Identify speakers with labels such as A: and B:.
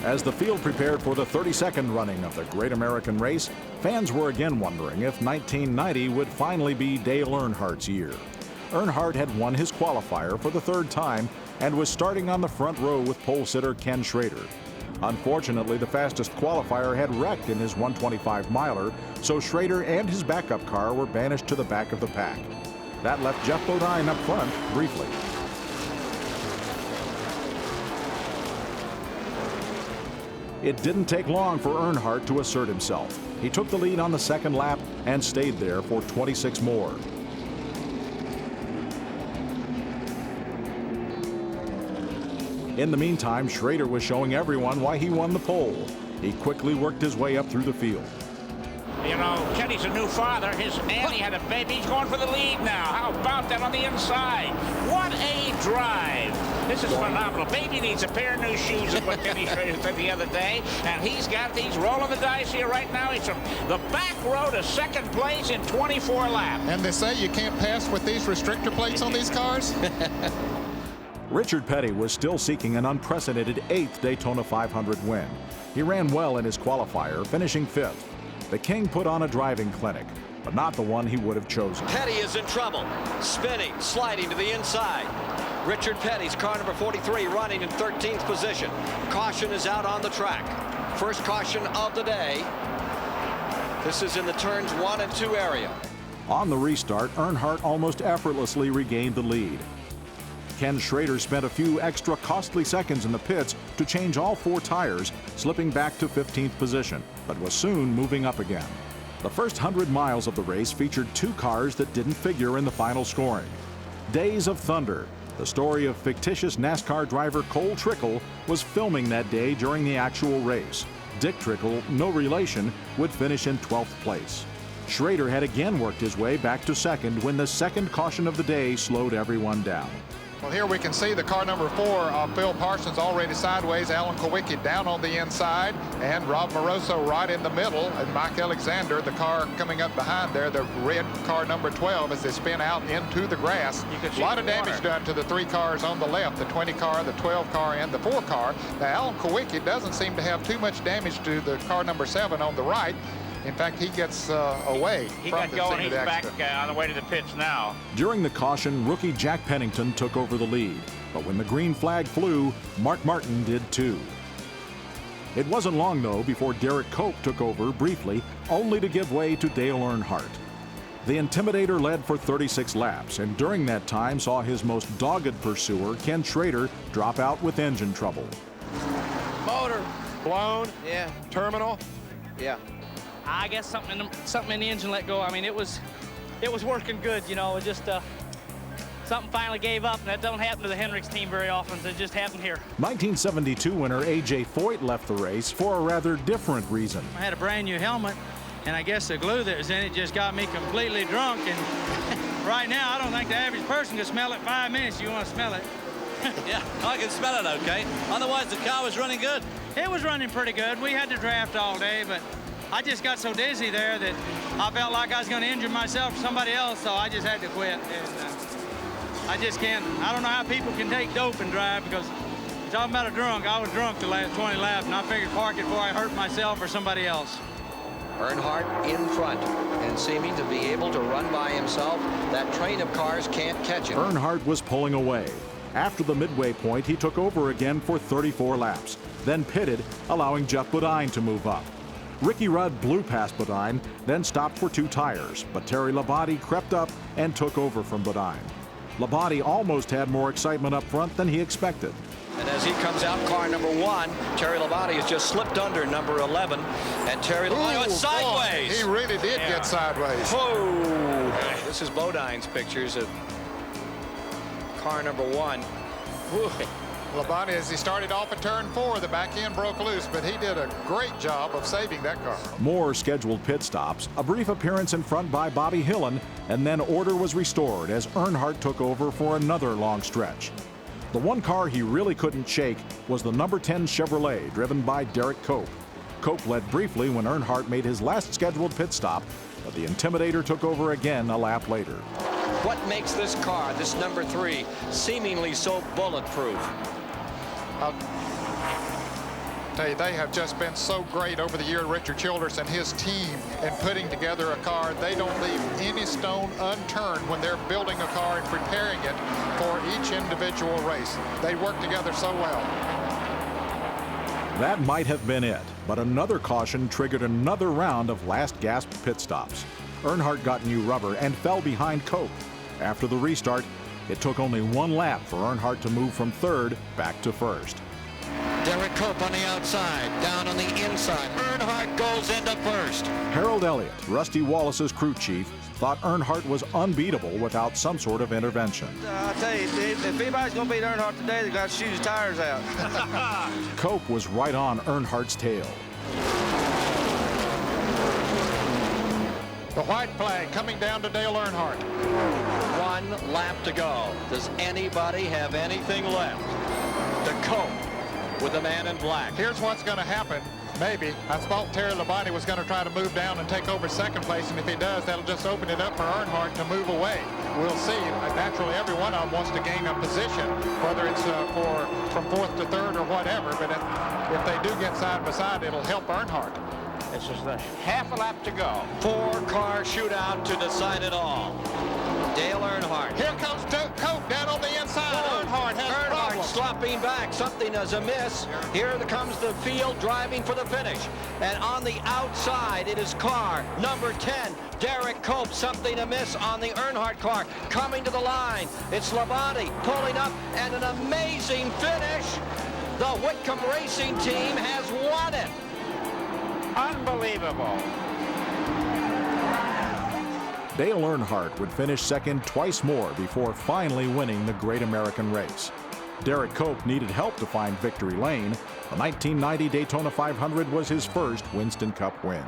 A: As the field prepared for the 32nd running of the Great American Race, fans were again wondering if 1990 would finally be Dale Earnhardt's year. Earnhardt had won his qualifier for the third time and was starting on the front row with pole sitter Ken Schrader. Unfortunately, the fastest qualifier had wrecked in his 125-miler, so Schrader and his backup car were banished to the back of the pack. That left Geoff Bodine up front briefly. It didn't take long for Earnhardt to assert himself. He took the lead on the second lap and stayed there for 26 more. In the meantime, Schrader was showing everyone why he won the pole. He quickly worked his way up through the field.
B: You know, Kenny's a new father. His Annie had a baby. He's going for the lead now. How about that on the inside? What a drive. This is phenomenal. Baby needs a pair of new shoes, is what Kenny Schrader said the other day. And he's rolling the dice here right now. He's from the back row to second place in 24 laps.
C: And they say you can't pass with these restrictor plates on these cars?
A: Richard Petty was still seeking an unprecedented 8th Daytona 500 win. He ran well in his qualifier, finishing 5th. The King put on a driving clinic, but not the one he would have chosen.
D: Petty is in trouble. Spinning, sliding to the inside. Richard Petty's car number 43 running in 13th position. Caution is out on the track. First caution of the day. This is in the turns 1 and 2 area.
A: On the restart, Earnhardt almost effortlessly regained the lead. Ken Schrader spent a few extra costly seconds in the pits to change all 4 tires, slipping back to 15th position, but was soon moving up again. The first 100 miles of the race featured 2 cars that didn't figure in the final scoring. Days of Thunder, the story of fictitious NASCAR driver Cole Trickle, was filming that day during the actual race. Dick Trickle, no relation, would finish in 12th place. Schrader had again worked his way back to second when the second caution of the day slowed everyone down.
C: Well, here we can see the car number 4 of Phil Parsons already sideways, Alan Kowicki down on the inside, and Rob Moroso right in the middle, and Mike Alexander, the car coming up behind there, the red car number 12, as they spin out into the grass. A lot of damage done to the 3 cars on the left, the 20 car, the 12 car, and the 4 car. Now, Alan Kowicki doesn't seem to have too much damage to the car number 7 on the right. In fact, he gets away
B: He
C: from
B: got
C: the
B: going.
C: scene
B: He's
C: of the
B: back
C: accident.
B: on the way to the pits now.
A: During the caution, rookie Jack Pennington took over the lead, but when the green flag flew, Mark Martin did too. It wasn't long, though, before Derek Cope took over briefly, only to give way to Dale Earnhardt. The Intimidator led for 36 laps, and during that time saw his most dogged pursuer, Ken Schrader, drop out with engine trouble.
E: Motor blown.
F: Yeah.
E: Terminal.
F: Yeah.
G: I guess something in the engine let go. I mean, it was working good, you know. It just something finally gave up, and that don't happen to the Hendricks team very often. So it just happened here.
A: 1972 winner A.J. Foyt left the race for a rather different reason.
H: I had a brand new helmet, and I guess the glue that was in it just got me completely drunk. And right now, I don't think the average person can smell it 5 minutes. You want to smell it?
D: Yeah, I can smell it okay. Otherwise, the car was running good.
H: It was running pretty good. We had to draft all day, but I just got so dizzy there that I felt like I was going to injure myself or somebody else, so I just had to quit. And I just can't. I don't know how people can take dope and drive, because you're talking about a drunk. I was drunk the last 20 laps, and I figured park it before I hurt myself or somebody else.
D: Earnhardt in front and seeming to be able to run by himself. That train of cars can't catch him.
A: Earnhardt was pulling away. After the midway point, he took over again for 34 laps, then pitted, allowing Geoff Bodine to move up. Ricky Rudd blew past Bodine, then stopped for 2 tires, but Terry Labonte crept up and took over from Bodine. Labonte almost had more excitement up front than he expected.
D: And as he comes out, car number 1, Terry Labonte has just slipped under number 11, and Terry Labonte went sideways.
C: He really did get sideways.
D: Whoa! This is Bodine's pictures of car number 1. Whew.
C: Labonte, as he started off at turn 4, the back end broke loose, but he did a great job of saving that car.
A: More scheduled pit stops, a brief appearance in front by Bobby Hillin, and then order was restored as Earnhardt took over for another long stretch. The one car he really couldn't shake was the number 10 Chevrolet, driven by Derek Cope. Cope led briefly when Earnhardt made his last scheduled pit stop, but the Intimidator took over again a lap later.
D: What makes this car, this number 3, seemingly so bulletproof?
C: Tell you, they have just been so great over the year, Richard Childress and his team, in putting together a car. They don't leave any stone unturned when they're building a car and preparing it for each individual race. They work together so well.
A: That might have been it, but another caution triggered another round of last gasp pit stops. Earnhardt got new rubber and fell behind Cope. After the restart, it took only one lap for Earnhardt to move from third back to first.
D: Derek Cope on the outside, down on the inside. Earnhardt goes into first.
A: Harold Elliott, Rusty Wallace's crew chief, thought Earnhardt was unbeatable without some sort of intervention.
E: I'll tell you, if anybody's going to beat Earnhardt today, they've got to shoot his tires out.
A: Cope was right on Earnhardt's tail.
C: The white flag coming down to Dale Earnhardt.
D: 1 lap to go. Does anybody have anything left? The Cope with the man in black.
C: Here's what's going to happen. Maybe. I thought Terry Labonte was going to try to move down and take over second place, and if he does, that'll just open it up for Earnhardt to move away. We'll see. Naturally, every one of them wants to gain a position, whether it's from fourth to third or whatever, but if they do get side by side, it'll help Earnhardt.
B: This is the half a lap to go.
D: 4-car shootout to decide it all. Dale Earnhardt.
C: Here comes Cope down on the inside. Earnhardt has problems.
D: Slopping back. Something is amiss. Here comes the field driving for the finish. And on the outside, it is car number 10, Derek Cope. Something amiss on the Earnhardt car. Coming to the line. It's Labonte pulling up, and an amazing finish. The Whitcomb Racing Team has won it.
B: Unbelievable.
A: Dale Earnhardt would finish second twice more before finally winning the Great American Race. Derek Cope needed help to find victory lane. The 1990 Daytona 500 was his first Winston Cup win.